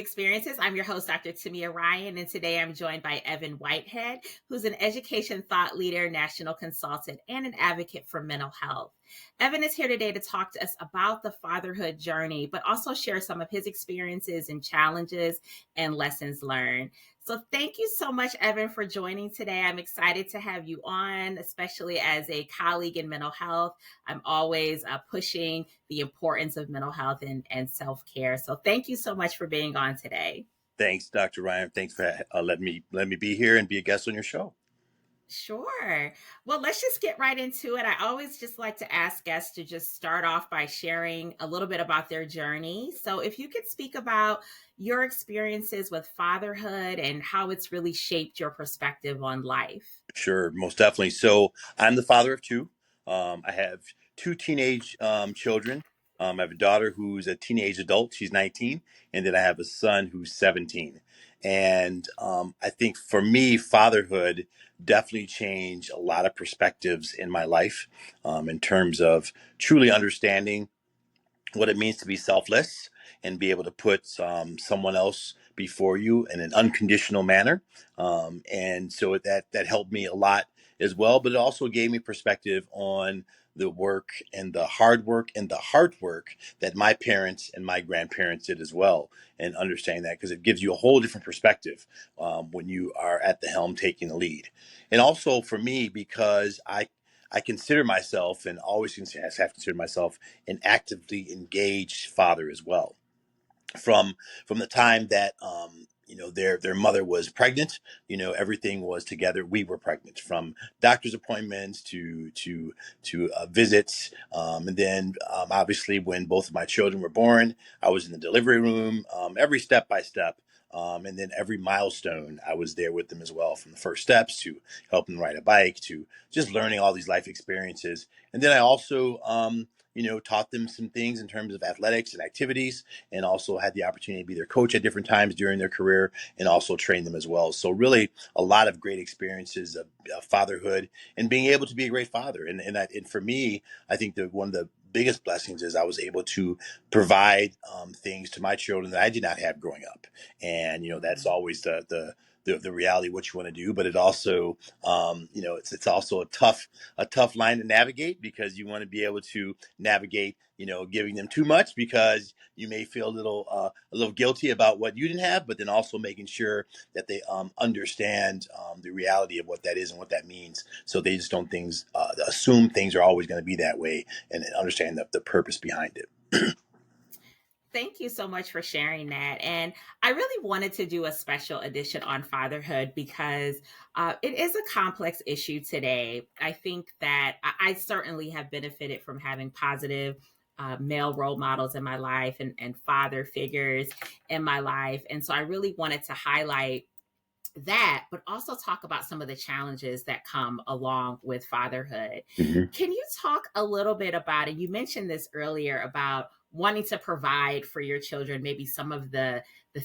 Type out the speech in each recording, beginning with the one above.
Experiences. I'm your host, Dr. TAMEA Ryan, and today I'm joined by Evan Whitehead, who's an education thought leader, national consultant, and an advocate for mental health. Evan is here today to talk to us about the fatherhood journey, but also share some of his experiences and challenges and lessons learned. So thank you so much, Evan, for joining today. I'm excited to have you on, especially as a colleague in mental health. I'm always pushing the importance of mental health and self-care. So thank you so much for being on today. Thanks, Dr. Ryan. Thanks for letting me be here and be a guest on your show. Sure. Well, let's just get right into it. I always just like to ask guests to just start off by sharing a little bit about their journey. So if you could speak about your experiences with fatherhood and how it's really shaped your perspective on life. Sure, most definitely. So I'm the father of two. I have two teenage children. I have a daughter who's a teenage adult. She's 19, and then I have a son who's 17. And I think for me, fatherhood definitely changed a lot of perspectives in my life in terms of truly understanding what it means to be selfless and be able to put someone else before you in an unconditional manner. And so that helped me a lot as well. But it also gave me perspective on the work and the hard work and the hard work that my parents and my grandparents did as well. And understanding that because it gives you a whole different perspective when you are at the helm taking the lead. And also for me, because I consider myself and always have considered myself an actively engaged father as well. From the time that their mother was pregnant, everything was together. We were pregnant from doctor's appointments to visits, and then obviously when both of my children were born, I was in the delivery room, every step by step. And then every milestone, I was there with them as well, from the first steps to helping them ride a bike to just learning all these life experiences. And then I also, taught them some things in terms of athletics and activities, and also had the opportunity to be their coach at different times during their career and also train them as well. So really a lot of great experiences of fatherhood and being able to be a great father. And for me, I think that one of the biggest blessings is I was able to provide things to my children that I did not have growing up. And, that's always the reality of what you want to do, but it also, it's also a tough line to navigate, because you want to be able to navigate, giving them too much because you may feel a little guilty about what you didn't have, but then also making sure that they understand the reality of what that is and what that means, so they just don't assume things are always going to be that way, and understand the purpose behind it. Thank you so much for sharing that. And I really wanted to do a special edition on fatherhood because it is a complex issue today. I think that I certainly have benefited from having positive male role models in my life and father figures in my life. And so I really wanted to highlight that, but also talk about some of the challenges that come along with fatherhood. Mhm. Can you talk a little bit about it? You mentioned this earlier about wanting to provide for your children, maybe some of the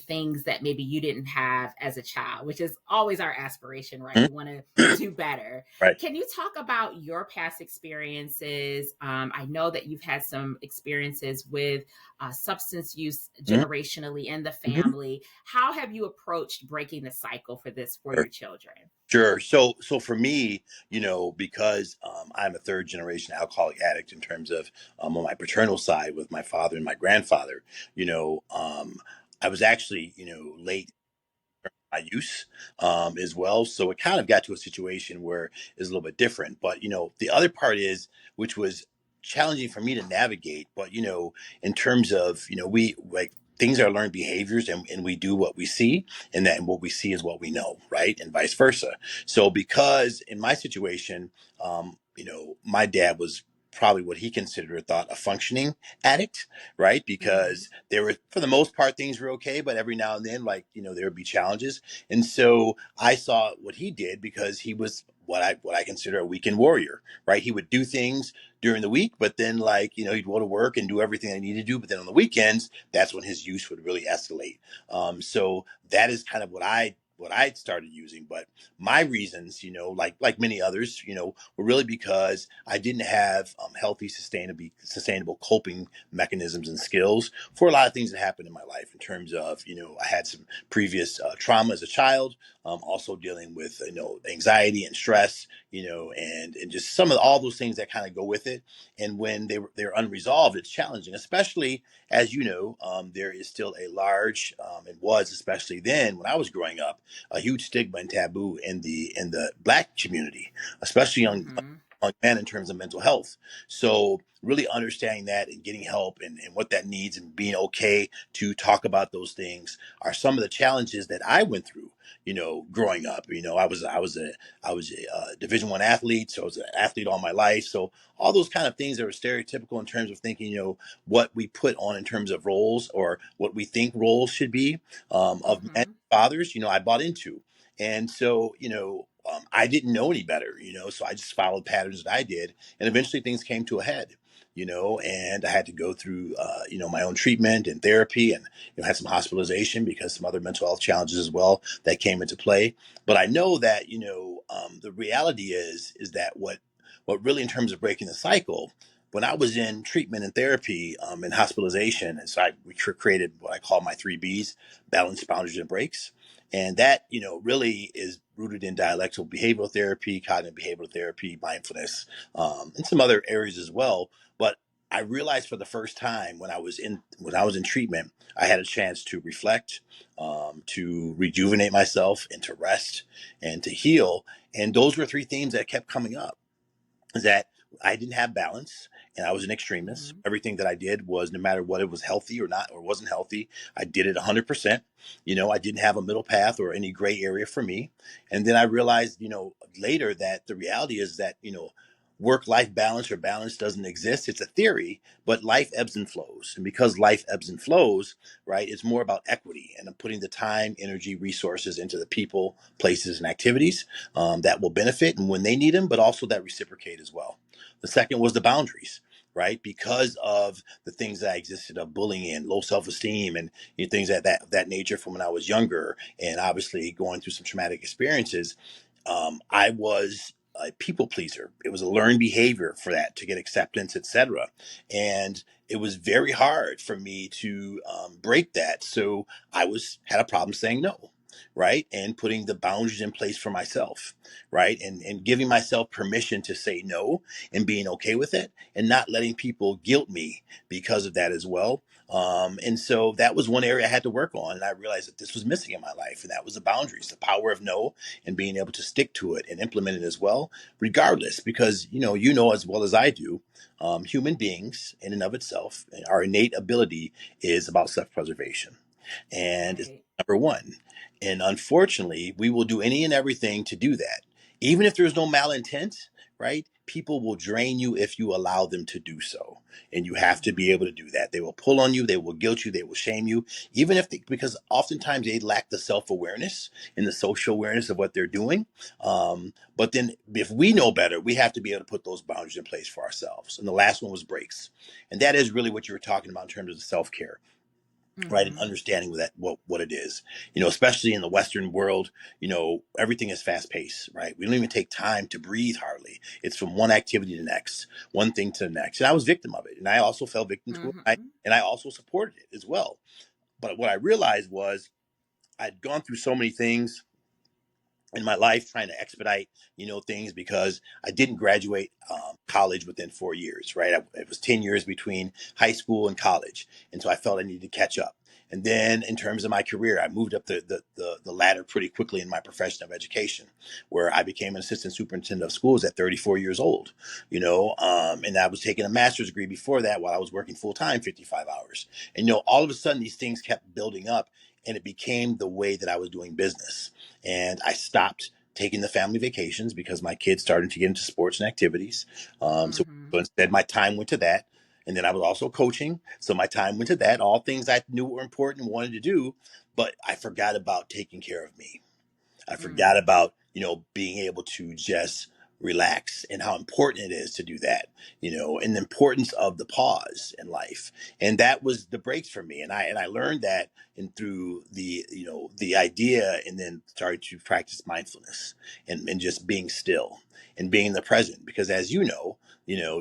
things that maybe you didn't have as a child, which is always our aspiration, right? Mhm. We want to do better. Right. Can you talk about your past experiences? I know that you've had some experiences with substance use Mhm. generationally in the Mhm. family. How have you approached breaking the cycle for this for Sure. your children? Sure. So for me, because I'm a third generation alcoholic addict in terms of on my paternal side with my father and my grandfather, I was actually, late in my use as well. So it kind of got to a situation where it's a little bit different. But, the other part is, which was challenging for me to navigate, but, in terms of, we like, things are learned behaviors, and we do what we see, and what we see is what we know, right? And vice versa. So because in my situation, my dad was probably what he considered or thought a functioning addict, right? Mm-hmm. Because there were, for the most part, things were okay, but every now and then, like, there would be challenges. And so I saw what he did, because he was what I consider a weekend warrior, right? He would do things during the week, but then, like, he'd go to work and do everything I needed to do. But then on the weekends, that's when his use would really escalate. So that is kind of what I what I started using. But my reasons, like many others, were really because I didn't have healthy, sustainable coping mechanisms and skills for a lot of things that happened in my life. In terms of, I had some previous trauma as a child, also dealing with anxiety and stress, and just some of all those things that kind of go with it. And when they're unresolved, it's challenging, especially as there is still a large, and was especially then when I was growing up, a huge stigma and taboo in the Black community, especially Mm-hmm. on men in terms of mental health. So really understanding that and getting help and what that needs and being okay to talk about those things are some of the challenges that I went through. Growing up, I was a Division I athlete, so I was an athlete all my life. So all those kind of things that were stereotypical in terms of thinking, what we put on in terms of roles or what we think roles should be, of men Mm-hmm. fathers, I bought into. And so, I didn't know any better, so I just followed patterns that I did. And eventually things came to a head, and I had to go through, my own treatment and therapy, and, had some hospitalization because some other mental health challenges as well that came into play. But I know that, the reality is that what really, in terms of breaking the cycle, when I was in treatment and therapy, and hospitalization, and so we created what I call my 3 Bs: balance, boundaries, and breaks. And that, really is rooted in dialectical behavioral therapy, cognitive behavioral therapy, mindfulness, and some other areas as well. But I realized for the first time when I was in treatment, I had a chance to reflect, to rejuvenate myself, and to rest and to heal. And those were 3 themes that kept coming up: is that I didn't have balance and I was an extremist. Mm-hmm. Everything that I did was, no matter what, it was healthy or not, or wasn't healthy, I did it 100%. I didn't have a middle path or any gray area for me. And then I realized, later, that the reality is that, work life balance or balance doesn't exist. It's a theory, but life ebbs and flows. And because life ebbs and flows, right, it's more about equity and putting the time, energy, resources into the people, places, and activities, that will benefit and when they need them, but also that reciprocate as well. The second was the boundaries, right? Because of the things that existed of bullying and low self-esteem and things that nature from when I was younger, and obviously going through some traumatic experiences, I was a people pleaser. It was a learned behavior for that to get acceptance, etc. And it was very hard for me to break that. So I had a problem saying no, right, and putting the boundaries in place for myself, right, and giving myself permission to say no and being okay with it and not letting people guilt me because of that as well. And so that was one area I had to work on, and I realized that this was missing in my life, and that was the boundaries, the power of no, and being able to stick to it and implement it as well, regardless, because as well as I do, human beings in and of itself, our innate ability is about self-preservation, and it's Right. number one. And unfortunately, we will do any and everything to do that, even if there's no malintent, right? People will drain you if you allow them to do so. And you have to be Mm-hmm. able to do that. They will pull on you, they will guilt you, they will shame you, even if because oftentimes they lack the self awareness and the social awareness of what they're doing. But then, if we know better, we have to be able to put those boundaries in place for ourselves. And the last one was breaks. And that is really what you were talking about in terms of self care, right, and Mm-hmm. understanding what it is, especially in the Western world. Everything is fast paced, right? We don't even take time to breathe hardly. It's from one activity to the next, one thing to the next, and I was victim of it, and I also fell victim to it. Mm-hmm. And I also supported it as well. But what I realized was I'd gone through so many things in my life trying to expedite things, because I didn't graduate college within 4 years, right? It was 10 years between high school and college, and so I felt I needed to catch up. And then in terms of my career, I moved up the ladder pretty quickly in my profession of education, where I became an assistant superintendent of schools at 34 years old. And I was taking a master's degree before that while I was working full time, 55 hours. And all of a sudden these things kept building up, and it became the way that I was doing business. And I stopped taking the family vacations because my kids started to get into sports and activities. So Mm-hmm. instead, my time went to that. And then I was also coaching. So my time went to that, all things I knew were important and wanted to do. But I forgot about taking care of me. I forgot about, being able to just relax, and how important it is to do that, and the importance of the pause in life. And that was the breaks for me. And I learned that and through the idea, and then started to practice mindfulness and just being still and being in the present. Because as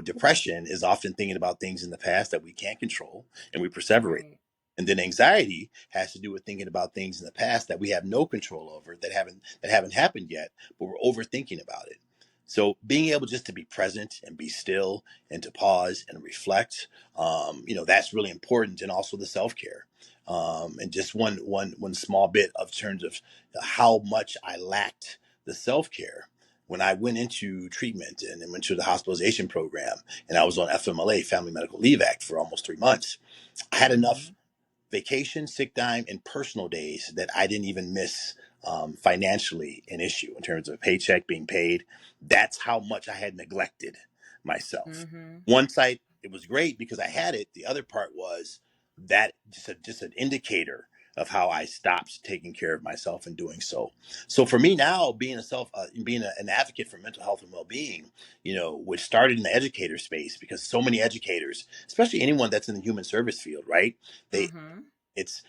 depression is often thinking about things in the past that we can't control, and we perseverate. Right. And then anxiety has to do with thinking about things in the past that we have no control over, that haven't happened yet, but we're overthinking about it. So being able just to be present and be still and to pause and reflect, that's really important. And also the self care, and just one small bit of terms of how much I lacked the self care when I went into treatment and went to the hospitalization program, and I was on FMLA, Family Medical Leave Act, for almost 3 months. I had enough Mm-hmm. vacation, sick time, and personal days that I didn't even miss financially an issue in terms of a paycheck being paid. That's how much I had neglected myself. Mm-hmm. One side, it was great because I had it. The other part was that just an indicator of how I stopped taking care of myself and doing so. So for me now, being an advocate for mental health and well-being, which started in the educator space, because so many educators, especially anyone that's in the human service field, right? They Mm-hmm. it's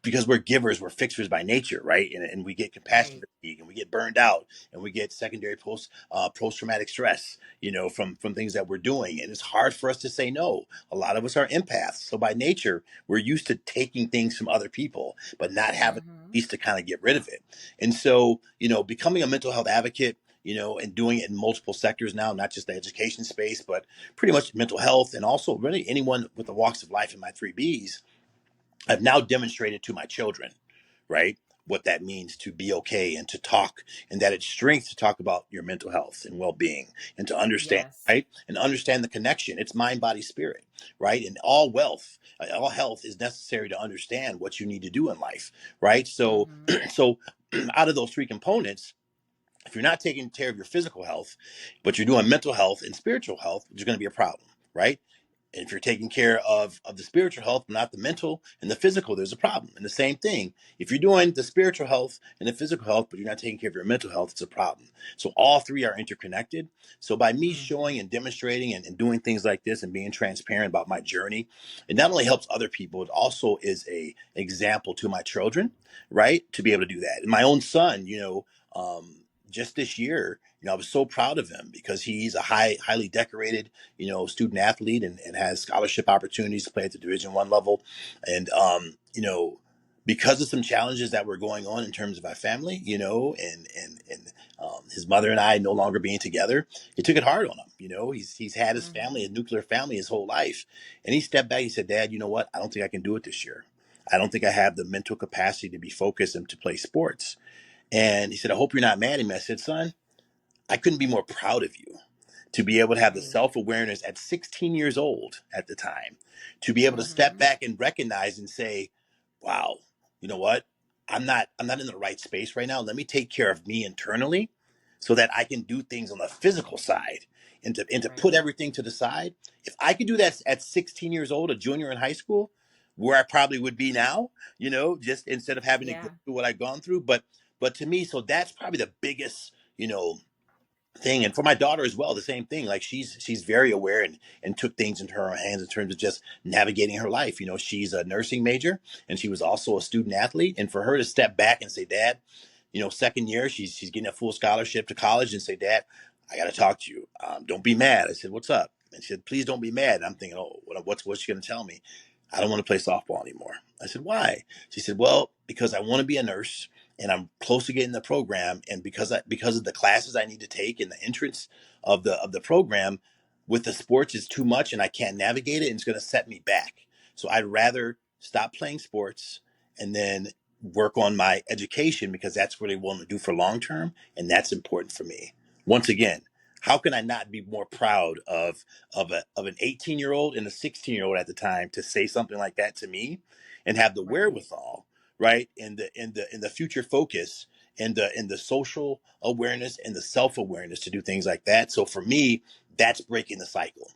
because we're givers, we're fixers by nature, right? And we get compassion Right. fatigue, and we get burned out, and we get secondary post traumatic stress, from things that we're doing, and it's hard for us to say no. A lot of us are empaths, so by nature we're used to taking things from other people, but not having Mm-hmm. a piece to kind of get rid of it. And so, becoming a mental health advocate, and doing it in multiple sectors now, not just the education space, but pretty much mental health, and also really anyone with the walks of life in my 3Bs. I've now demonstrated to my children, right, what that means to be okay and to talk, and that it's strength to talk about your mental health and well being, and to understand, Yes. right, and understand the connection. It's mind, body, spirit, right? And all wealth, all health is necessary to understand what you need to do in life, right? So, Mm-hmm. so out of those three components, if you're not taking care of your physical health, but you're doing mental health and spiritual health, there's going to be a problem, right? And if you're taking care of the spiritual health, but not the mental and the physical, there's a problem. And the same thing, if you're doing the spiritual health and the physical health, but you're not taking care of your mental health, it's a problem. So all three are interconnected. So by me Mm-hmm. showing and demonstrating and doing things like this and being transparent about my journey, it not only helps other people, it also is a example to my children, right? To be able to do that. And my own son, just this year, I was so proud of him because he's a highly decorated, student athlete, and has scholarship opportunities to play at the Division 1 level. And, because of some challenges that were going on in terms of our family, and his mother and I no longer being together, it took it hard on him. He's had his family, Mm-hmm. a nuclear family, his whole life. And he stepped back. He said, "Dad, you know what? I don't think I can do it this year. I don't think I have the mental capacity to be focused and to play sports." And he said, "I hope you're not mad at me." I said, "Son, I couldn't be more proud of you to be able to have the Right. self awareness at 16 years old at the time, to be able to step Mm-hmm. back and recognize and say, wow, you know what? I'm not in the right space right now. Let me take care of me internally so that I can do things on the physical side, and to put Right. everything to the side. If I could do that at 16 years old, a junior in high school, where I probably would be now, just instead of having to go Yeah. through what I've gone through. But to me, so that's probably the biggest, thing. And for my daughter as well, the same thing. Like she's very aware, and took things into her own hands in terms of just navigating her life. She's a nursing major, and she was also a student athlete. And for her to step back and say, "Dad," second year, she's getting a full scholarship to college, and say, "Dad, I got to talk to you. Don't be mad." I said, "What's up?" And she said, "Please don't be mad." And I'm thinking, "Oh, what's she going to tell me?" "I don't want to play softball anymore." I said, "Why?" She said, "Well, because I want to be a nurse, and I'm close to getting the program, and because of the classes I need to take and the entrance of the program, with the sports is too much, and I can't navigate it, and it's going to set me back. So I'd rather stop playing sports and then work on my education, because that's what I want to do for long term, and that's important for me." Once again, how can I not be more proud of an 18-year-old and a 16-year-old at the time to say something like that to me, and have the Right. wherewithal, right, in the future focus, in the social awareness and the self-awareness to do things like that. So for me, that's breaking the cycle.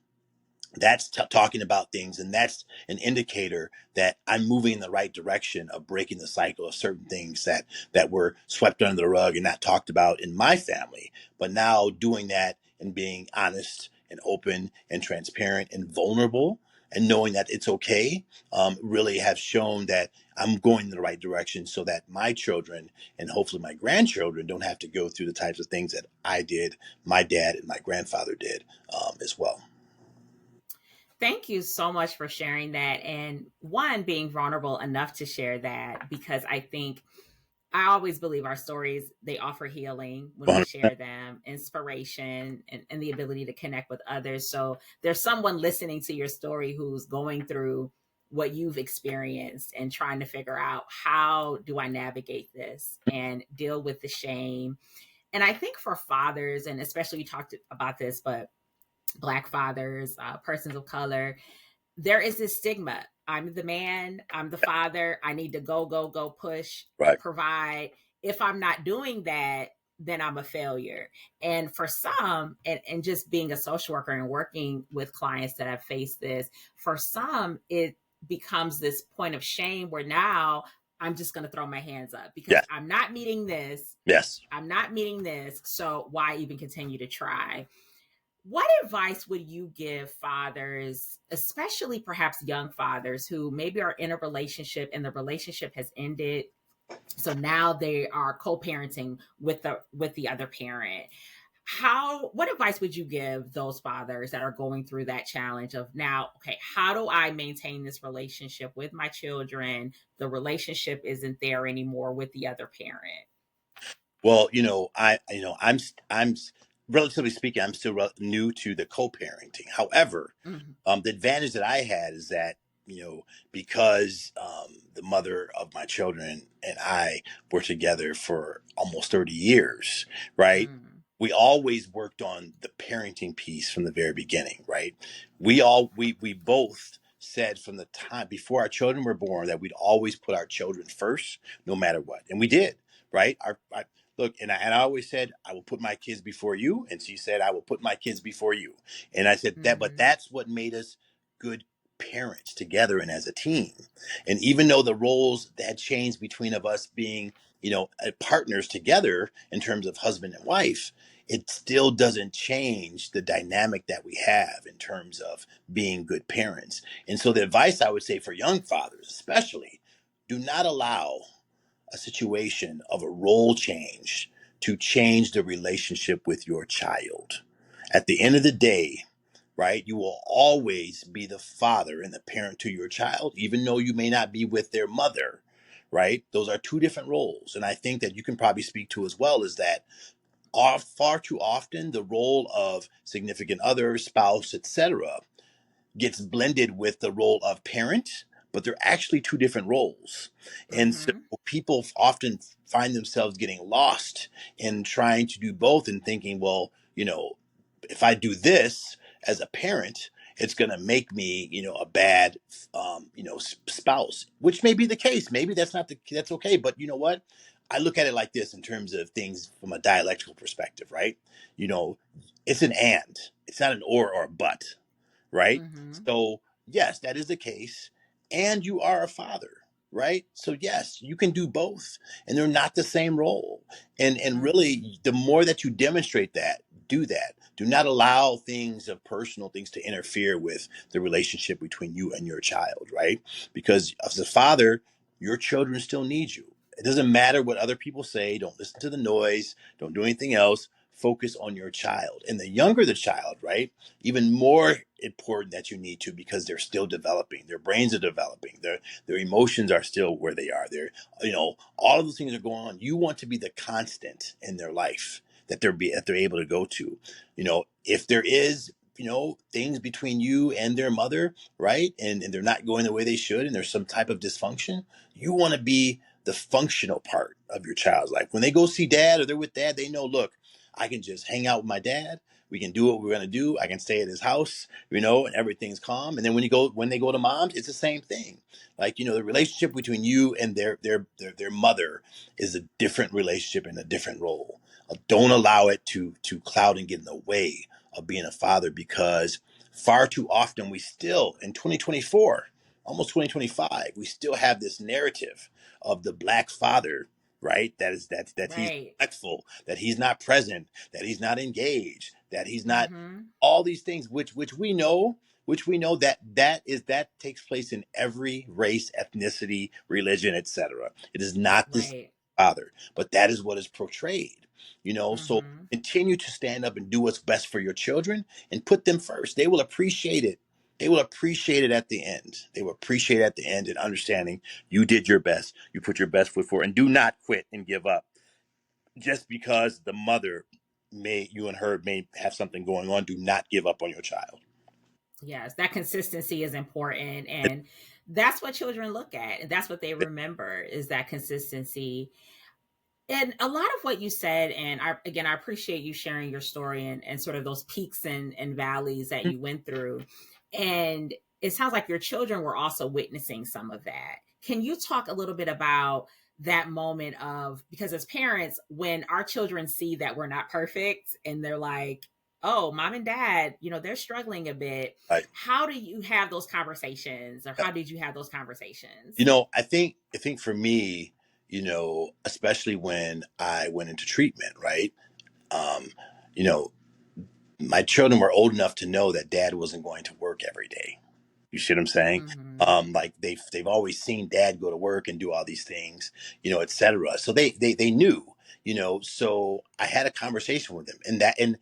that's talking about things, and that's an indicator that I'm moving in the right direction of breaking the cycle of certain things that were swept under the rug and not talked about in my family. But now doing that and being honest and open and transparent and vulnerable and knowing that it's okay, really have shown that I'm going in the right direction, so that my children and hopefully my grandchildren don't have to go through the types of things that I did, my dad and my grandfather did, as well. Thank you so much for sharing that. And one, being vulnerable enough to share that, because I think I always believe our stories, they offer healing when we 100%. share them, inspiration, and the ability to connect with others. So there's someone listening to your story who's going through what you've experienced and trying to figure out, how do I navigate this and deal with the shame. And I think for fathers, and especially you talked about this, but Black fathers, persons of color, there is this stigma. I'm the man, I'm the father, I need to go, go, go, push, Right. provide. If I'm not doing that, then I'm a failure. And for some, and just being a social worker and working with clients that have faced this, for some, it becomes this point of shame where now I'm just going to throw my hands up because Yes. I'm not meeting this. Yes. I'm not meeting this. So why even continue to try? What advice would you give fathers, especially perhaps young fathers who maybe are in a relationship and the relationship has ended? So now they are co-parenting with the other parent. What advice would you give those fathers that are going through that challenge of now, okay, how do I maintain this relationship with my children? The relationship isn't there anymore with the other parent. Well, I'm relatively speaking, I'm still new to the co-parenting. However, Mm-hmm. the advantage that I had is that, because the mother of my children and I were together for almost 30 years, right? Mm-hmm. We always worked on the parenting piece from the very beginning, right? We both said from the time before our children were born that we'd always put our children first, no matter what, and we did, right? Look, and I always said I will put my kids before you, and she said I will put my kids before you, and I said that, but Mm-hmm. that's what made us good parents together and as a team. And even though the roles that had changed between of us being, partners together in terms of husband and wife, it still doesn't change the dynamic that we have in terms of being good parents. And so the advice I would say for young fathers, especially, do not allow a situation of a role change to change the relationship with your child. At the end of the day, right, you will always be the father and the parent to your child, even though you may not be with their mother, right? Those are two different roles. And I think that you can probably speak to as well is that far too often the role of significant other, spouse, etc., gets blended with the role of parent, but they're actually two different roles. And so Mm-hmm. people often find themselves getting lost in trying to do both and thinking, well, if I do this as a parent, it's going to make me, a bad, spouse, which may be the case. Maybe that's okay. But you know what? I look at it like this in terms of things from a dialectical perspective, right? You know, it's an and, it's not an or a but, right? Mm-hmm. So, yes, that is the case. And you are a father, right? So, yes, you can do both. And they're not the same role. And Mm-hmm. really, the more that you demonstrate that, do that. Do not allow things of personal things to interfere with the relationship between you and your child, right? Because as a father, your children still need you. It doesn't matter what other people say. Don't listen to the noise. Don't do anything else. Focus on your child. And the younger the child, right? Even more important that you need to, because they're still developing, their brains are developing, their emotions are still where they are, all of those things are going on. You want to be the constant in their life that they're able to go to. If there is, things between you and their mother, right, and they're not going the way they should, and there's some type of dysfunction, you want to be the functional part of your child's life. When they go see dad or they're with dad, they know, look, I can just hang out with my dad. We can do what we're going to do. I can stay at his house, and everything's calm. And then when they go to mom's, it's the same thing. Like, the relationship between you and their mother is a different relationship and a different role. Don't allow it to cloud and get in the way of being a father, because far too often we still, in 2024, almost 2025, we still have this narrative of the Black father, right? That he's Right. neglectful, that he's not present, that he's not engaged, that he's not Mm-hmm. all these things, which we know that takes place in every race, ethnicity, religion, etc. It is not this Right. father, but that is what is portrayed. So Mm-hmm. continue to stand up and do what's best for your children and put them first. They will appreciate it. They will appreciate it at the end. They will appreciate it at the end and understanding you did your best. You put your best foot forward and do not quit and give up just because the mother you and her may have something going on. Do not give up on your child. Yes, that consistency is important. And that's what children look at. And that's what they remember is that consistency. And a lot of what you said, and I appreciate you sharing your story and sort of those peaks and valleys that you went through. And it sounds like your children were also witnessing some of that. Can you talk a little bit about that moment of, because as parents, when our children see that we're not perfect and they're like, oh, mom and dad, they're struggling a bit. Right. How do you have those conversations, or how did you have those conversations? I think for me, especially when I went into treatment, right? Um, you know, my children were old enough to know that dad wasn't going to work every day. You see what I'm saying? Mm-hmm. Like they've always seen dad go to work and do all these things, et cetera. So they knew, so I had a conversation with them, and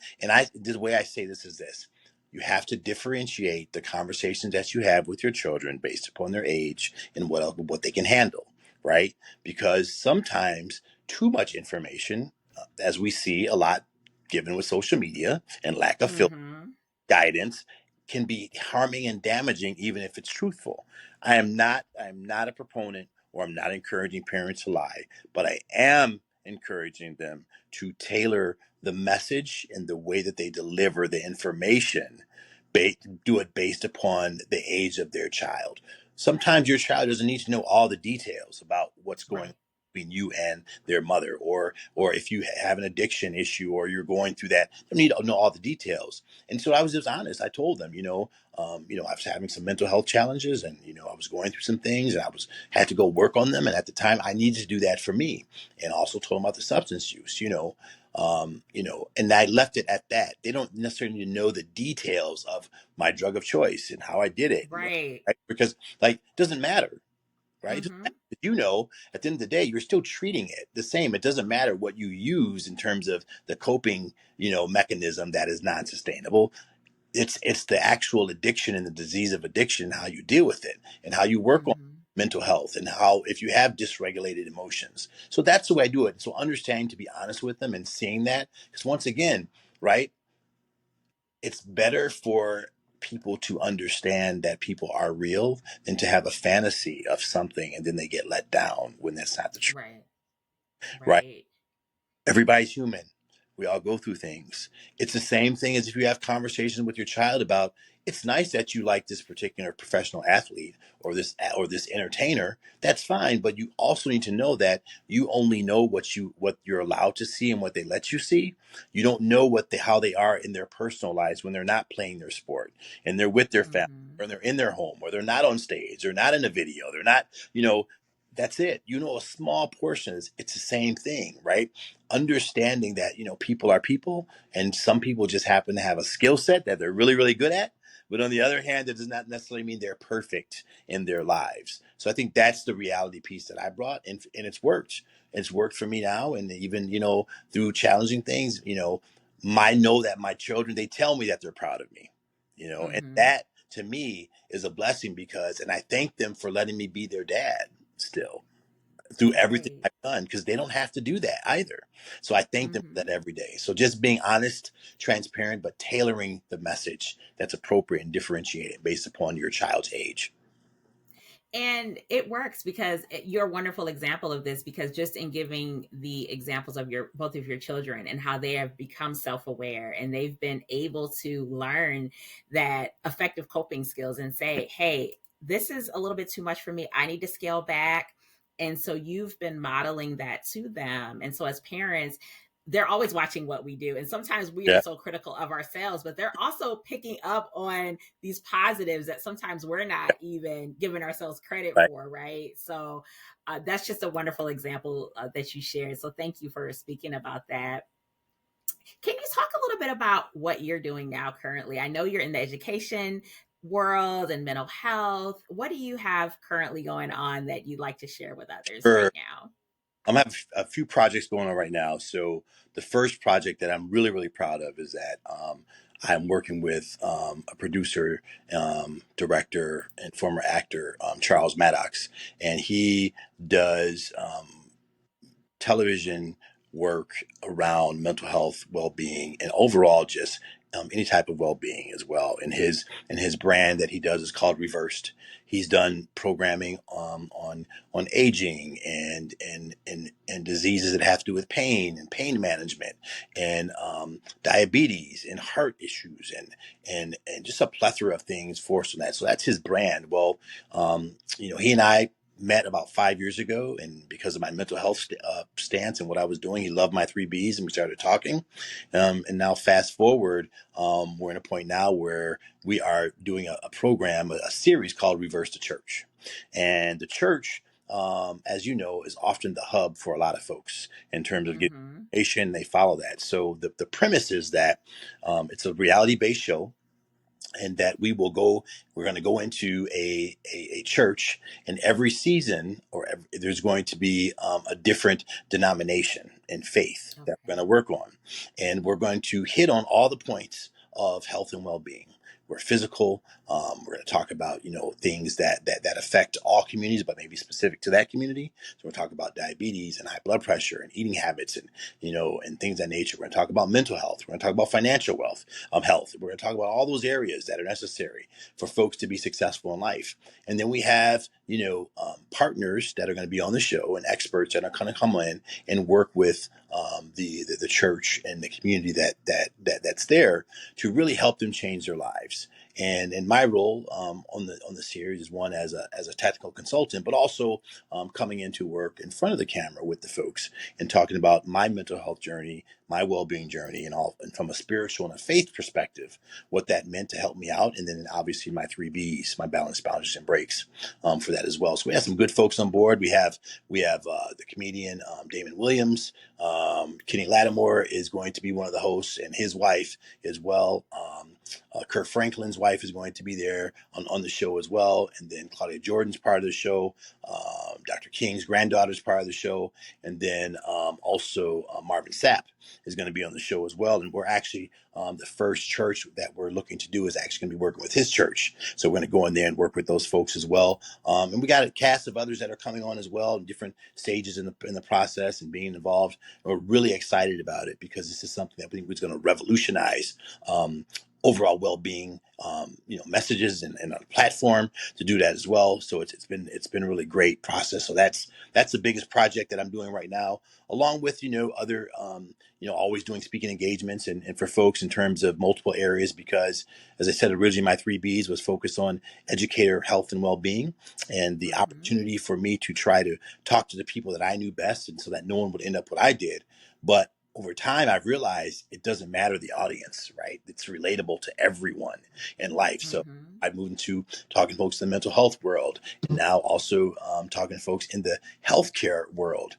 the way I say this is this: you have to differentiate the conversations that you have with your children based upon their age and what they can handle, right? Because sometimes too much information, as we see a lot given with social media and lack of filter Mm-hmm. guidance, can be harming and damaging even if it's truthful. I'm not a proponent, or I'm not encouraging parents to lie, but I am encouraging them to tailor the message and the way that they deliver the information, do it based upon the age of their child. Sometimes your child doesn't need to know all the details about what's going on Right. between you and their mother, or if you have an addiction issue or you're going through that, they don't need to know all the details. And so I was just honest. I told them, I was having some mental health challenges, and I was going through some things, and had to go work on them. And at the time, I needed to do that for me, and also told them about the substance use. And I left it at that. They don't necessarily need to know the details of my drug of choice and how I did it, Right. right? Because it doesn't matter, right? It doesn't Mm-hmm. matter. At the end of the day, you're still treating it the same. It doesn't matter what you use in terms of the coping, mechanism that is non-sustainable. It's the actual addiction and the disease of addiction, how you deal with it and how you work on Mm-hmm. mental health, and how if you have dysregulated emotions. So that's the way I do it. So understanding, to be honest with them and seeing that, because once again, right, it's better for people to understand that people are real than to have a fantasy of something and then they get let down when that's not the truth, Right. right? Right. Everybody's human. We all go through things. It's the same thing as if you have conversations with your child about, it's nice that you like this particular professional athlete or this entertainer. That's fine, but you also need to know that you only know what you're allowed to see and what they let you see. You don't know how they are in their personal lives when they're not playing their sport and they're with their family, Mm-hmm. or they're in their home, or they're not on stage, they're not in a video, they're not, that's it. A small portion it's the same thing, right? Understanding that people are people, and some people just happen to have a skill set that they're really really good at, but on the other hand, that does not necessarily mean they're perfect in their lives. So I think that's the reality piece that I brought, and it's worked for me now. And even through challenging things, I know that my children, they tell me that they're proud of me, and Mm-hmm. that to me is a blessing, and I thank them for letting me be their dad still through everything Right. I've done, because they don't have to do that either. So I thank them for Mm-hmm. that every day. So just being honest, transparent, but tailoring the message that's appropriate and differentiated based upon your child's age. And it works because you're a wonderful example of this, because just in giving the examples of both of your children and how they have become self-aware and they've been able to learn that effective coping skills and say, hey, this is a little bit too much for me, I need to scale back. And so you've been modeling that to them. And so as parents, they're always watching what we do. And sometimes we are Yeah. so critical of ourselves, but they're also picking up on these positives that sometimes we're not even giving ourselves credit Right. for, right? So that's just a wonderful example that you shared. So thank you for speaking about that. Can you talk a little bit about what you're doing now currently? I know you're in the education world and mental health. What do you have currently going on that you'd like to share with others right Sure. now? I'm having a few projects going on right now. So the first project that I'm really, really proud of is that I'm working with a producer, director, and former actor, Charles Maddox, and he does television work around mental health, well-being, and overall just any type of well-being as well. And his brand that he does is called Reversed. He's done programming on aging and diseases that have to do with pain and pain management and diabetes and heart issues and just a plethora of things for us on that. So that's his brand. Well, he and I met about 5 years ago, and because of my mental health stance and what I was doing, he loved my three B's, and we started talking. And now, fast forward, we're in a point now where we are doing a program, a series called Reverse the Church, and the church. As you know, is often the hub for a lot of folks in terms of getting Mm-hmm. information. They follow that. So the premise is that it's a reality based show and that we're going to go into a church, and every season there's going to be a different denomination and faith that we're Okay. going to work on, and we're going to hit on all the points of health and well-being. We're physical. We're going to talk about things that affect all communities, but maybe specific to that community. So we're talking about diabetes and high blood pressure and eating habits and things of that nature. We're going to talk about mental health. We're going to talk about financial health. We're going to talk about all those areas that are necessary for folks to be successful in life. And then we have partners that are going to be on the show and experts that are going to come in and work with the church and the community that's there to really help them change their lives. And in my role on the series is one as a technical consultant, but also coming into work in front of the camera with the folks and talking about my mental health journey, my well-being journey, and from a spiritual and a faith perspective, what that meant to help me out, and then obviously my three B's, my balance, boundaries, and breaks, for that as well. So we have some good folks on board. We have the comedian Damon Williams. Kenny Lattimore is going to be one of the hosts, and his wife as well. Kirk Franklin's wife is going to be there on the show as well, and then Claudia Jordan's part of the show. Dr. King's granddaughter is part of the show, and then also Marvin Sapp is going to be on the show as well. And we're actually the first church that we're looking to do is actually going to be working with his church. So we're going to go in there and work with those folks as well. And we got a cast of others that are coming on as well in different stages in the process and being involved. And we're really excited about it because this is something that we think is going to revolutionize overall well-being, messages and a platform to do that as well. So it's been a really great process. So that's the biggest project that I'm doing right now, along with other always doing speaking engagements and for folks in terms of multiple areas, because as I said originally, my three B's was focused on educator, health, and well-being, and the Mm-hmm. opportunity for me to try to talk to the people that I knew best, and so that no one would end up what I did. But over time, I've realized it doesn't matter the audience, right? It's relatable to everyone in life. So Mm-hmm. I moved into talking to folks in the mental health world, and now also talking to folks in the healthcare world,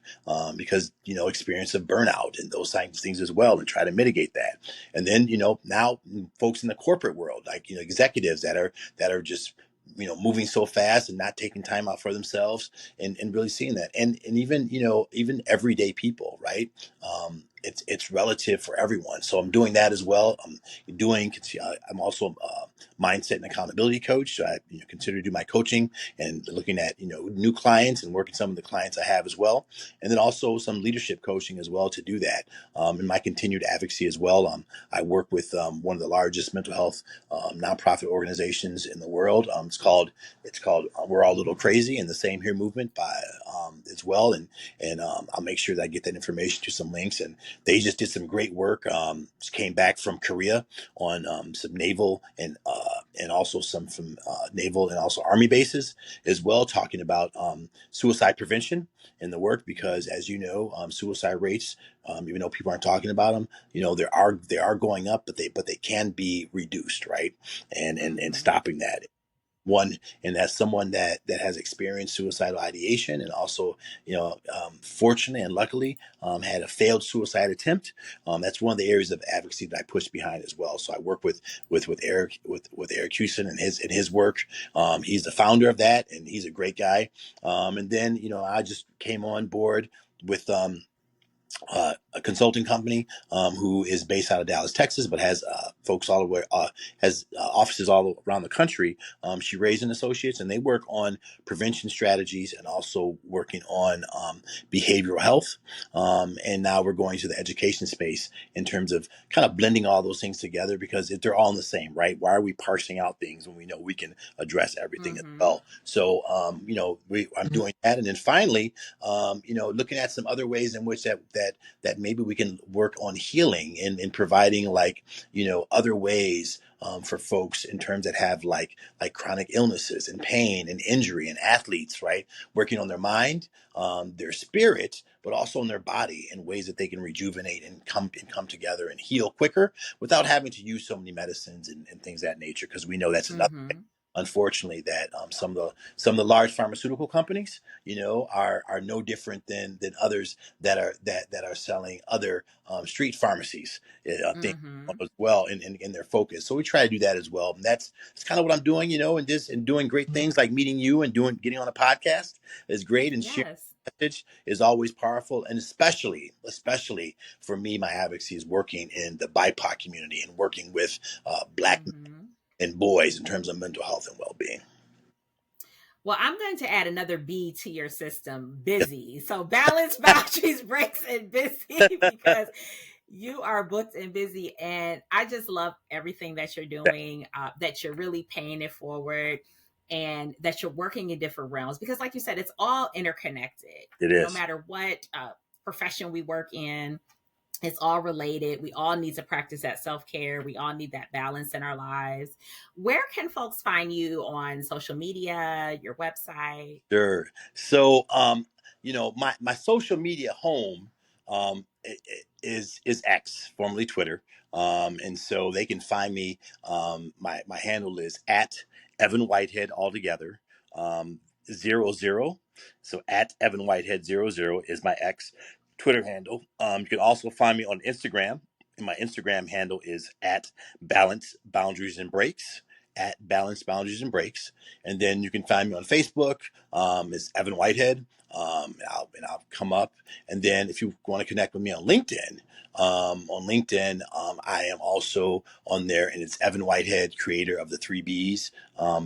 because experience of burnout and those kinds of things as well, and try to mitigate that. And then now folks in the corporate world, like executives that are just moving so fast and not taking time out for themselves, and really seeing that, and even everyday people, right? It's relative for everyone. So I'm doing that as well. I'm also a mindset and accountability coach. So I consider to do my coaching and looking at new clients and working some of the clients I have as well, and then also some leadership coaching as well to do that. And my continued advocacy as well. I work with one of the largest mental health nonprofit organizations in the world. It's called We're All a Little Crazy, and the Same Here movement by as well. And I'll make sure that I get that information to some links, and they just did some great work. Just came back from Korea on some naval and also some from naval and also army bases as well, talking about suicide prevention in the work, because as you know, suicide rates, even though people aren't talking about them, they are going up, but they can be reduced, right? And Mm-hmm. stopping that one, and that's someone that has experienced suicidal ideation, and also fortunately and luckily had a failed suicide attempt. That's one of the areas of advocacy that I push behind as well. So I work with Eric, with Eric Houston and his work. He's the founder of that, and he's a great guy. And then I just came on board with a consulting company who is based out of Dallas, Texas, but has folks all over, has offices all around the country. She Raised Associates, and they work on prevention strategies and also working on behavioral health. And now we're going to the education space in terms of kind of blending all those things together, because if they're all in the same, right? Why are we parsing out things when we know we can address everything as Mm-hmm. well? So, I'm doing that. And then finally, looking at some other ways in which that maybe we can work on healing and providing other ways for folks in terms that have like chronic illnesses and pain and injury, and athletes, right? Working on their mind, their spirit, but also on their body, in ways that they can rejuvenate and come together and heal quicker without having to use so many medicines and things of that nature. Because we know that's another, Mm-hmm. unfortunately, that some of the large pharmaceutical companies, are no different than others that are selling other street pharmacies, things Mm-hmm. as well in their focus. So we try to do that as well, and that's kind of what I'm doing, and doing great things like meeting you and getting on a podcast is great, and sharing Yes. the message is always powerful, and especially for me, my advocacy is working in the BIPOC community and working with Black men Mm-hmm. and boys in terms of mental health and well-being. Well, I'm going to add another B to your system, Yes, busy. So balance, boundaries, breaks, and busy, because you are booked and busy. And I just love everything that you're doing, that you're really paying it forward, and that you're working in different realms. Because, like you said, it's all interconnected. it No is. matter what profession we work in, it's all related. We all need to practice that self care. We all need that balance in our lives. Where can folks find you on social media, your website? Sure. So, my social media home is X, formerly Twitter, and so they can find me. My handle is at Evan Whitehead altogether, 00. So at Evan Whitehead 00 is my X Twitter handle. You can also find me on Instagram, and my Instagram handle is at Balance Boundaries and Breaks. At Balance Boundaries and Breaks. And then you can find me on Facebook. It's Evan Whitehead. And I'll come up. And then if you want to connect with me on LinkedIn, I am also on there, and it's Evan Whitehead, creator of the 3 Bs,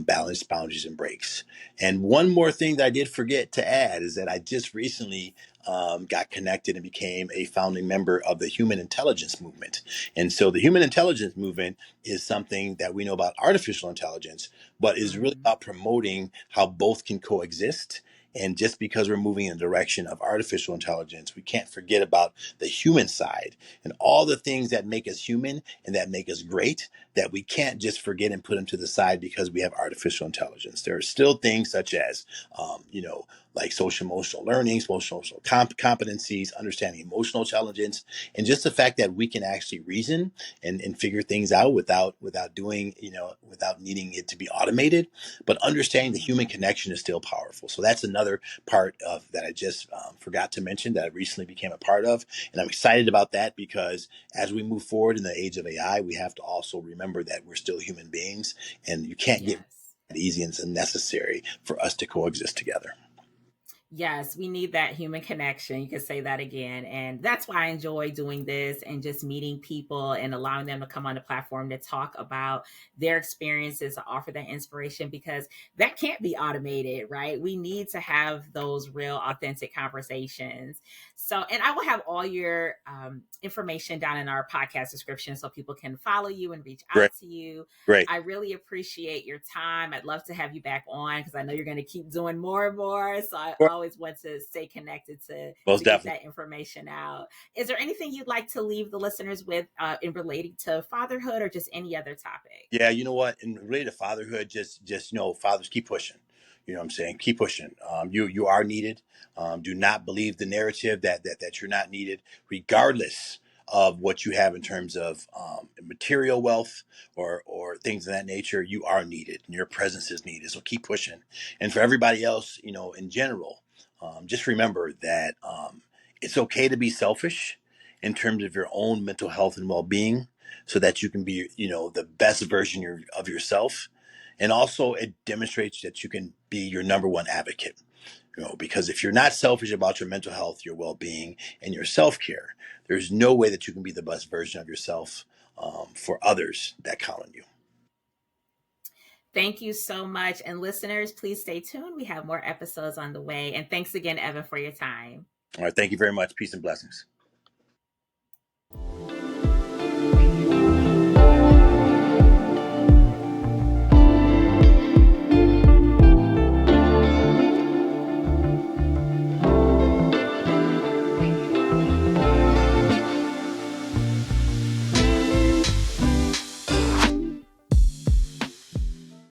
Balance, Boundaries, and Breaks. And one more thing that I did forget to add is that I just recently got connected and became a founding member of the Human Intelligence Movement. And so the Human Intelligence Movement is something that we know about artificial intelligence, but is really Mm-hmm. about promoting how both can coexist. And just because we're moving in the direction of artificial intelligence, we can't forget about the human side and all the things that make us human and that make us great, that we can't just forget and put them to the side because we have artificial intelligence. There are still things such as, like social emotional learning, social emotional competencies, understanding emotional intelligence, and just the fact that we can actually reason and figure things out without doing, without needing it to be automated. But understanding the human Mm-hmm. connection is still powerful. So that's another part of that I just forgot to mention that I recently became a part of, and I'm excited about that, because as we move forward in the age of AI, we have to also remember that we're still human beings, and you can't get Yes. easy, and it's necessary for us to coexist together. Yes, we need that human connection. You can say that again. And that's why I enjoy doing this and just meeting people and allowing them to come on the platform to talk about their experiences, to offer that inspiration, because that can't be automated, right? We need to have those real, authentic conversations. So, and I will have all your information down in our podcast description so people can follow you and reach Great, out to you. great. I really appreciate your time. I'd love to have you back on because I know you're going to keep doing more and more. So I always want to stay connected Most to get definitely. that information out. Is there anything you'd like to leave the listeners with in relating to fatherhood or just any other topic? Yeah, you know what? In related to fatherhood, just fathers, keep pushing. You know what I'm saying? Keep pushing. You are needed. Do not believe the narrative that you're not needed, regardless of what you have in terms of material wealth or things of that nature. You are needed, and your presence is needed. So keep pushing. And for everybody else, in general, just remember that it's okay to be selfish in terms of your own mental health and well-being, so that you can be, the best version of yourself. And also it demonstrates that you can be your number one advocate, because if you're not selfish about your mental health, your well-being, and your self-care, there's no way that you can be the best version of yourself for others that count on you. Thank you so much. And listeners, please stay tuned. We have more episodes on the way. And thanks again, Evan, for your time. All right. Thank you very much. Peace and blessings.